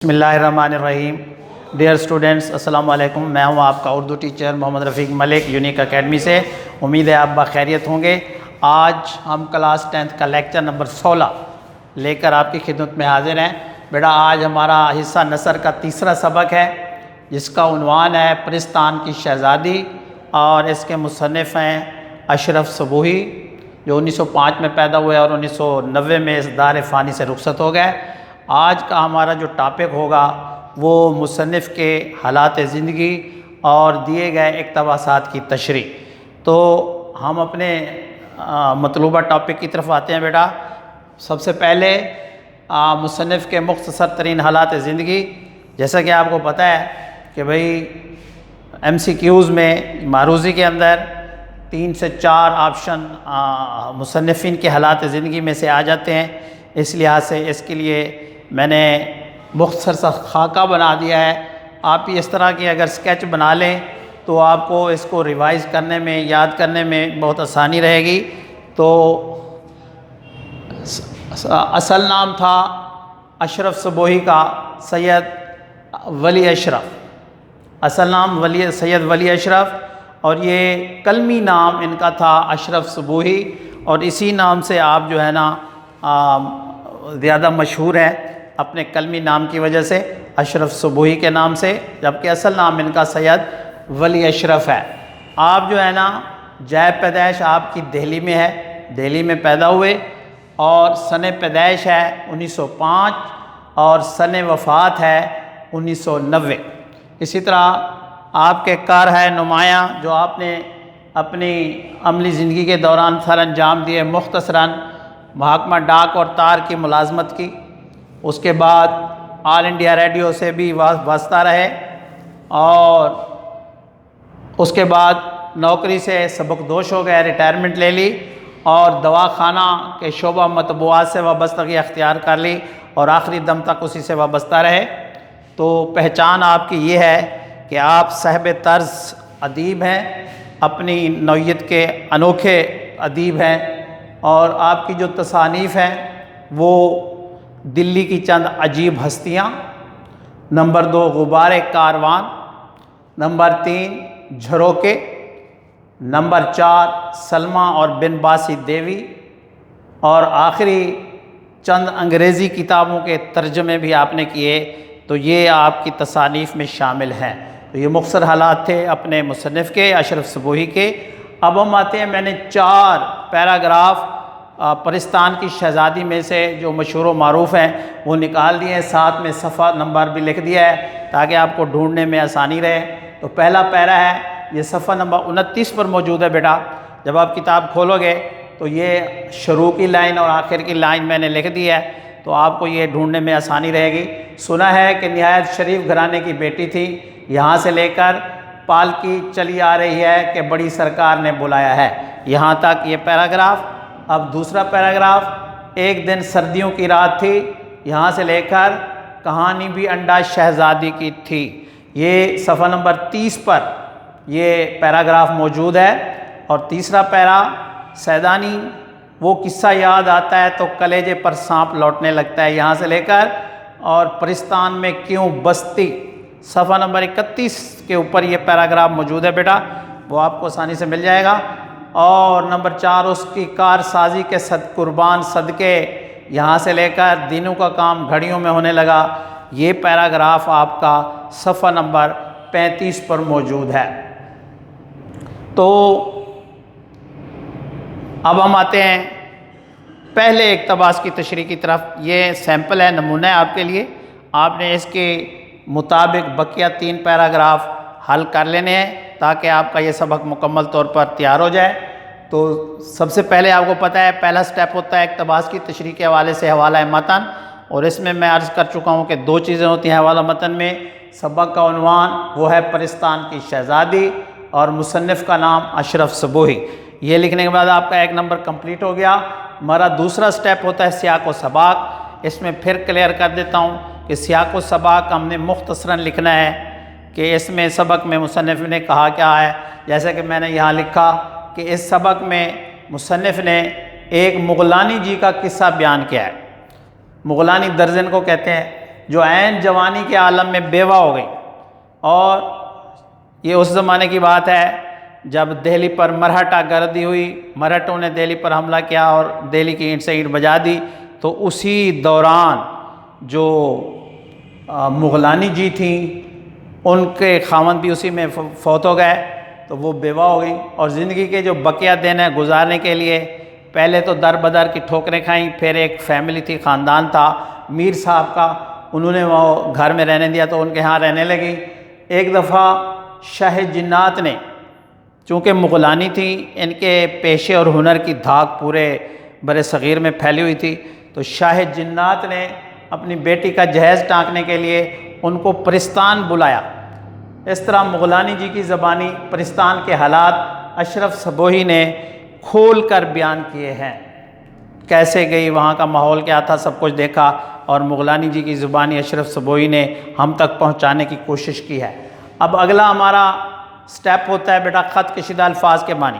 بسم اللہ الرحمن الرحیم۔ ڈیئر اسٹوڈنٹس، السلام علیکم۔ میں ہوں آپ کا اردو ٹیچر محمد رفیق ملک، یونیک اکیڈمی سے۔ امید ہے آپ بخیریت ہوں گے۔ آج ہم کلاس 10 کا لیکچر نمبر 16 لے کر آپ کی خدمت میں حاضر ہیں۔ بیٹا آج ہمارا حصہ نثر کا تیسرا سبق ہے، جس کا عنوان ہے پرستان کی شہزادی، اور اس کے مصنف ہیں اشرف صبوحی، جو 1905 میں پیدا ہوئے اور 1990 میں اس دار فانی سے رخصت ہو گئے۔ آج کا ہمارا جو ٹاپک ہوگا وہ مصنف کے حالات زندگی اور دیے گئے اقتباسات کی تشریح۔ تو ہم اپنے مطلوبہ ٹاپک کی طرف آتے ہیں بیٹا۔ سب سے پہلے مصنف کے مختصر ترین حالات زندگی۔ جیسا کہ آپ کو پتہ ہے کہ بھئی MCQs میں معروضی کے اندر 3 سے 4 آپشن مصنفین کے حالات زندگی میں سے آ جاتے ہیں۔ اس لحاظ سے اس کے لیے میں نے مختصر سا خاکہ بنا دیا ہے۔ آپ بھی اس طرح کی اگر سکیچ بنا لیں تو آپ کو اس کو ریوائز کرنے میں، یاد کرنے میں بہت آسانی رہے گی۔ تو اصل نام تھا اشرف صبوحی کا سید ولی اشرف، اصل نام سید ولی اشرف، اور یہ کلمی نام ان کا تھا اشرف صبوحی، اور اسی نام سے آپ جو ہے نا زیادہ مشہور ہیں اپنے کلمی نام کی وجہ سے، اشرف صبوحی کے نام سے، جبکہ اصل نام ان کا سید ولی اشرف ہے۔ آپ جو ہے نا جائے پیدائش آپ کی دہلی میں ہے، دہلی میں پیدا ہوئے، اور سن پیدائش ہے 1905 اور سن وفات ہے 1990۔ اسی طرح آپ کے کار ہے نمایاں جو آپ نے اپنی عملی زندگی کے دوران سر انجام دیے۔ مختصراً محکمہ ڈاک اور تار کی ملازمت کی، اس کے بعد آل انڈیا ریڈیو سے بھی وابستہ رہے، اور اس کے بعد نوکری سے سبکدوش ہو گئے، ریٹائرمنٹ لے لی، اور دواخانہ کے شعبہ مطبوعات سے وابستگی اختیار کر لی، اور آخری دم تک اسی سے وابستہ رہے۔ تو پہچان آپ کی یہ ہے کہ آپ صاحب طرز ادیب ہیں، اپنی نوعیت کے انوکھے ادیب ہیں، اور آپ کی جو تصانیف ہیں وہ دلی کی چند عجیب ہستیاں، نمبر 2 غبار کاروان، نمبر 3 جھروکے، نمبر 4 سلمیٰ اور بن باسی دیوی، اور آخری چند انگریزی کتابوں کے ترجمے بھی آپ نے کیے۔ تو یہ آپ کی تصانیف میں شامل ہیں۔ تو یہ مختصر حالات تھے اپنے مصنف کے، اشرف صبوحی کے۔ اب ہم آتے ہیں، میں نے 4 پیراگراف پرستان کی شہزادی میں سے جو مشہور و معروف ہیں وہ نکال دیے ہیں، ساتھ میں صفحہ نمبر بھی لکھ دیا ہے تاکہ آپ کو ڈھونڈنے میں آسانی رہے۔ تو پہلا پیرا ہے، یہ صفحہ نمبر 29 پر موجود ہے بیٹا۔ جب آپ کتاب کھولو گے تو یہ شروع کی لائن اور آخر کی لائن میں نے لکھ دی ہے، تو آپ کو یہ ڈھونڈنے میں آسانی رہے گی۔ سنا ہے کہ نہایت شریف گھرانے کی بیٹی تھی، یہاں سے لے کر پالکی چلی آ رہی ہے کہ بڑی سرکار نے بلایا ہے، یہاں تک یہ پیراگراف۔ اب دوسرا پیراگراف، ایک دن سردیوں کی رات تھی، یہاں سے لے کر کہانی بھی انڈا شہزادی کی تھی، یہ صفحہ نمبر 30 پر یہ پیراگراف موجود ہے۔ اور تیسرا پیرا، سیدانی وہ قصہ یاد آتا ہے تو کلیجے پر سانپ لوٹنے لگتا ہے، یہاں سے لے کر اور پرستان میں کیوں بستی، صفحہ نمبر 31 کے اوپر یہ پیراگراف موجود ہے بیٹا، وہ آپ کو آسانی سے مل جائے گا۔ اور نمبر 4، اس کی کار سازی کے قربان صدقے، یہاں سے لے کر دنوں کا کام گھڑیوں میں ہونے لگا، یہ پیراگراف آپ کا صفحہ نمبر 35 پر موجود ہے۔ تو اب ہم آتے ہیں پہلے اقتباس کی تشریح کی طرف۔ یہ سیمپل ہے، نمونہ ہے آپ کے لیے، آپ نے اس کے مطابق بقیہ 3 پیراگراف حل کر لینے ہیں تاکہ آپ کا یہ سبق مکمل طور پر تیار ہو جائے۔ تو سب سے پہلے آپ کو پتہ ہے پہلا سٹیپ ہوتا ہے اقتباس کی تشریح کے حوالے سے حوالہ متن، اور اس میں عرض کر چکا ہوں کہ 2 چیزیں ہوتی ہیں حوالہ متن میں۔ سبق کا عنوان وہ ہے پرستان کی شہزادی، اور مصنف کا نام اشرف صبوحی۔ یہ لکھنے کے بعد آپ کا 1 نمبر کمپلیٹ ہو گیا۔ ہمارا دوسرا سٹیپ ہوتا ہے سیاق و سباق۔ اس میں پھر کلیئر کر دیتا ہوں کہ سیاق و سباق ہم نے مختصراً لکھنا ہے کہ اس میں سبق میں مصنف نے کہا کیا ہے۔ جیسے کہ میں نے یہاں لکھا کہ اس سبق میں مصنف نے ایک مغلانی جی کا قصہ بیان کیا ہے۔ مغلانی درزن کو کہتے ہیں، جو عین جوانی کے عالم میں بیوہ ہو گئی، اور یہ اس زمانے کی بات ہے جب دہلی پر مرہٹہ گردی ہوئی، مرہٹوں نے دہلی پر حملہ کیا اور دہلی کی اینٹ سے اینٹ بجا دی، تو اسی دوران جو مغلانی جی تھیں ان کے خاوند بھی اسی میں فوت ہو گئے، تو وہ بیوہ ہو گئیں، اور زندگی کے جو بقیہ دن ہیں گزارنے کے لیے پہلے تو در بدر کی ٹھوکریں کھائیں، پھر ایک فیملی تھی، خاندان تھا میر صاحب کا، انہوں نے وہ گھر میں رہنے دیا تو ان کے ہاں رہنے لگی۔ ایک دفعہ شاہ جنات نے، چونکہ مغلانی تھیں، ان کے پیشے اور ہنر کی دھاک پورے بر صغیر میں پھیلی ہوئی تھی، تو شاہ جنات نے اپنی بیٹی کا جہیز ٹانکنے کے لیے ان کو پرستان بلایا۔ اس طرح مغلانی جی کی زبانی پرستان کے حالات اشرف صبوحی نے کھول کر بیان کیے ہیں، کیسے گئی، وہاں کا ماحول کیا تھا، سب کچھ دیکھا، اور مغلانی جی کی زبانی اشرف صبوحی نے ہم تک پہنچانے کی کوشش کی ہے۔ اب اگلا ہمارا سٹیپ ہوتا ہے بیٹا خط کشیدہ الفاظ کے معنی۔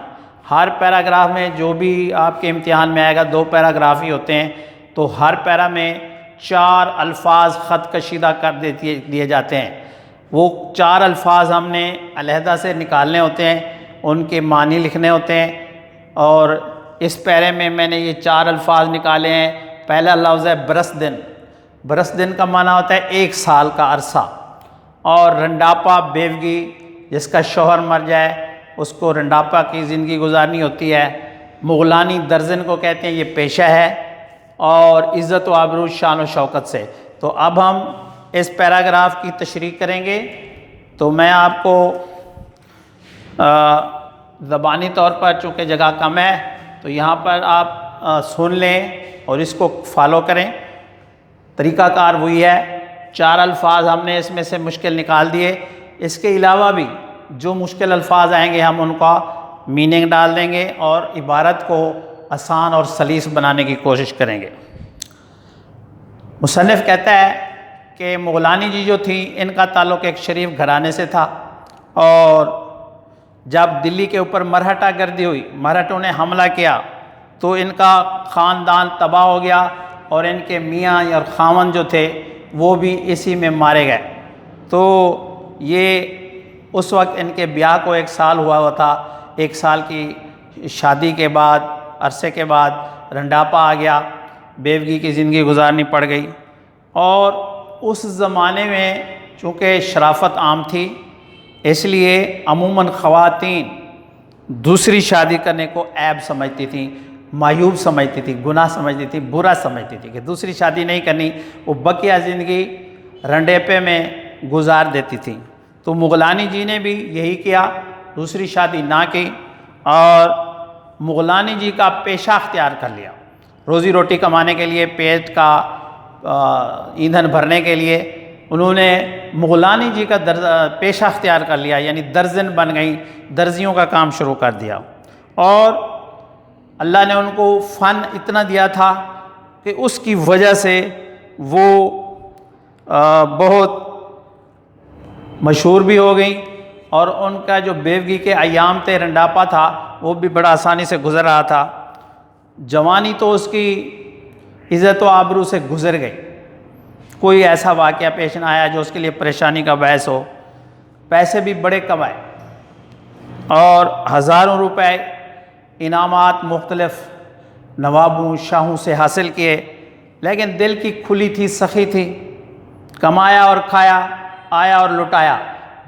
ہر پیراگراف میں جو بھی آپ کے امتحان میں آئے گا 2 پیراگراف ہی ہوتے ہیں، تو ہر پیرا میں 4 الفاظ خط کشیدہ کر دیے جاتے ہیں۔ وہ 4 الفاظ ہم نے علیحدہ سے نکالنے ہوتے ہیں، ان کے معنی لکھنے ہوتے ہیں، اور اس پیرے میں میں نے یہ 4 الفاظ نکالے ہیں۔ پہلا لفظ ہے برس دن۔ برس دن کا معنی ہوتا ہے 1 سال کا عرصہ، اور رنڈاپا بیوگی، جس کا شوہر مر جائے اس کو رنڈاپا کی زندگی گزارنی ہوتی ہے۔ مغلانی درزن کو کہتے ہیں، یہ پیشہ ہے، اور عزت و آبرو شان و شوکت سے۔ تو اب ہم اس پیراگراف کی تشریح کریں گے، تو میں آپ کو زبانی طور پر چونکہ جگہ کم ہے تو یہاں پر آپ سن لیں اور اس کو فالو کریں۔ طریقہ کار وہی ہے، 4 الفاظ ہم نے اس میں سے مشکل نکال دیے، اس کے علاوہ بھی جو مشکل الفاظ آئیں گے ہم ان کا میننگ ڈال دیں گے اور عبارت کو آسان اور سلیس بنانے کی کوشش کریں گے۔ مصنف کہتا ہے کہ مغلانی جی جو تھیں ان کا تعلق ایک شریف گھرانے سے تھا، اور جب دلی کے اوپر مرہٹہ گردی ہوئی، مرہٹوں نے حملہ کیا تو ان کا خاندان تباہ ہو گیا، اور ان کے میاں اور خاوند جو تھے وہ بھی اسی میں مارے گئے۔ تو یہ اس وقت ان کے بیاہ کو 1 سال ہوا تھا۔ 1 سال کی شادی کے بعد، عرصے کے بعد رنڈاپا آ گیا، بیوگی کی زندگی گزارنی پڑ گئی، اور اس زمانے میں چونکہ شرافت عام تھی اس لیے عموماً خواتین دوسری شادی کرنے کو عیب سمجھتی تھیں، معیوب سمجھتی تھی، گناہ سمجھتی تھی، برا سمجھتی تھی کہ دوسری شادی نہیں کرنی، وہ بقیہ زندگی رنڈیپے میں گزار دیتی تھیں۔ تو مغلانی جی نے بھی یہی کیا، دوسری شادی نہ کی، اور مغلانی جی کا پیشہ اختیار کر لیا، روزی روٹی کمانے کے لیے، پیٹ کا ایندھن بھرنے کے لیے انہوں نے مغلانی جی کا پیشہ اختیار کر لیا، یعنی درزن بن گئیں، درزیوں کا کام شروع کر دیا، اور اللہ نے ان کو فن اتنا دیا تھا کہ اس کی وجہ سے وہ بہت مشہور بھی ہو گئیں، اور ان کا جو بیوگی کے ایام تھے، رنڈاپا تھا، وہ بھی بڑا آسانی سے گزر رہا تھا۔ جوانی تو اس کی عزت و آبرو سے گزر گئی، کوئی ایسا واقعہ پیش نہ آیا جو اس کے لیے پریشانی کا باعث ہو۔ پیسے بھی بڑے کمائے اور ہزاروں روپے انعامات مختلف نوابوں شاہوں سے حاصل کیے، لیکن دل کی کھلی تھی، سخی تھی، کمایا اور کھایا، آیا اور لٹایا،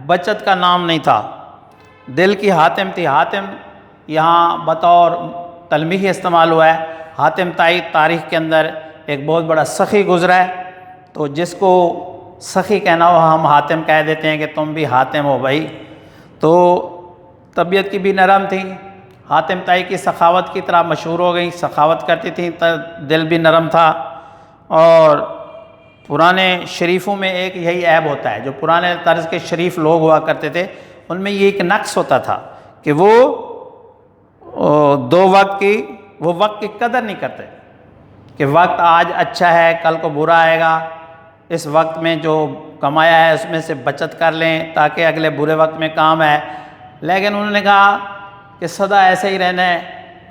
بچت کا نام نہیں تھا۔ دل کی حاتم تھی۔ حاتم یہاں بطور تلمیح استعمال ہوا ہے۔ حاتم طائی تاریخ کے اندر ایک بہت بڑا سخی گزرا ہے، تو جس کو سخی کہنا ہو ہم حاتم کہہ دیتے ہیں کہ تم بھی حاتم ہو بھائی۔ تو طبیعت کی بھی نرم تھی، حاتم طائی کی سخاوت کی طرح مشہور ہو گئی، سخاوت کرتی تھیں، دل بھی نرم تھا۔ اور پرانے شریفوں میں ایک یہی عیب ہوتا ہے، جو پرانے طرز کے شریف لوگ ہوا کرتے تھے ان میں یہ ایک نقص ہوتا تھا کہ وہ وہ وقت کی قدر نہیں کرتے، کہ وقت آج اچھا ہے کل کو برا آئے گا، اس وقت میں جو کمایا ہے اس میں سے بچت کر لیں تاکہ اگلے برے وقت میں کام ہے۔ لیکن انہوں نے کہا کہ سدا ایسے ہی رہنا ہے،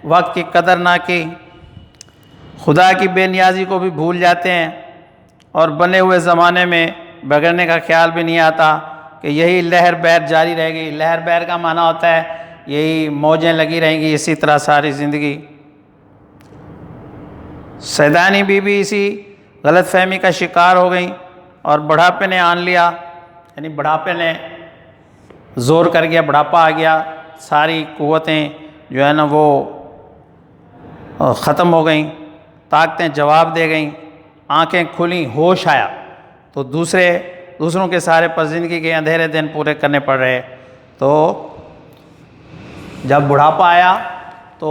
وقت کی قدر نہ کی، خدا کی بے نیازی کو بھی بھول جاتے ہیں، اور بنے ہوئے زمانے میں بگڑنے کا خیال بھی نہیں آتا کہ یہی لہر بہر جاری رہے گی۔ لہر بہر کا معنی ہوتا ہے یہی موجیں لگی رہیں گی اسی طرح ساری زندگی۔ سیدانی بی بی اسی غلط فہمی کا شکار ہو گئیں اور بڑھاپے نے آن لیا، یعنی بڑھاپے نے زور کر گیا، بڑھاپا آ گیا، ساری قوتیں جو ہے نا وہ ختم ہو گئیں، طاقتیں جواب دے گئیں، آنکھیں کھلیں، ہوش آیا تو دوسروں کے سارے پر زندگی کے اندھیرے دن پورے کرنے پڑ رہے۔ تو جب بڑھاپا آیا تو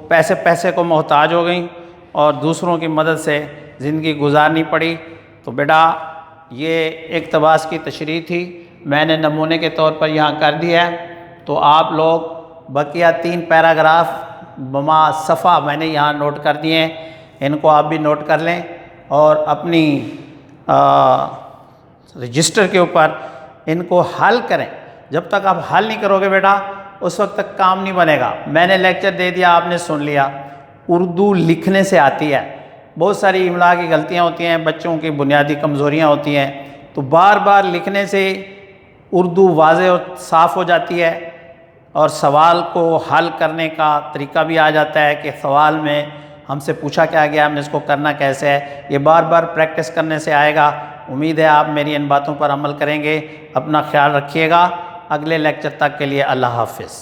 پیسے کو محتاج ہو گئیں اور دوسروں کی مدد سے زندگی گزارنی پڑی۔ تو بیٹا یہ اقتباس کی تشریح تھی، میں نے نمونے کے طور پر یہاں کر دیا ہے، تو آپ لوگ بقیہ 3 پیراگراف بما صفحہ میں نے یہاں نوٹ کر دیے ہیں، ان کو آپ بھی نوٹ کر لیں اور اپنی رجسٹر کے اوپر ان کو حل کریں۔ جب تک آپ حل نہیں کرو گے بیٹا اس وقت تک کام نہیں بنے گا۔ میں نے لیکچر دے دیا، آپ نے سن لیا، اردو لکھنے سے آتی ہے، بہت ساری املا کی غلطیاں ہوتی ہیں، بچوں کی بنیادی کمزوریاں ہوتی ہیں، تو بار بار لکھنے سے اردو واضح اور صاف ہو جاتی ہے اور سوال کو حل کرنے کا طریقہ بھی آ جاتا ہے کہ سوال میں ہم سے پوچھا کیا گیا، ہم نے اس کو کرنا کیسے ہے، یہ بار بار پریکٹس کرنے سے آئے گا۔ امید ہے آپ میری ان باتوں پر عمل کریں گے۔ اپنا خیال رکھیے گا۔ اگلے لیکچر تک کے لیے اللہ حافظ۔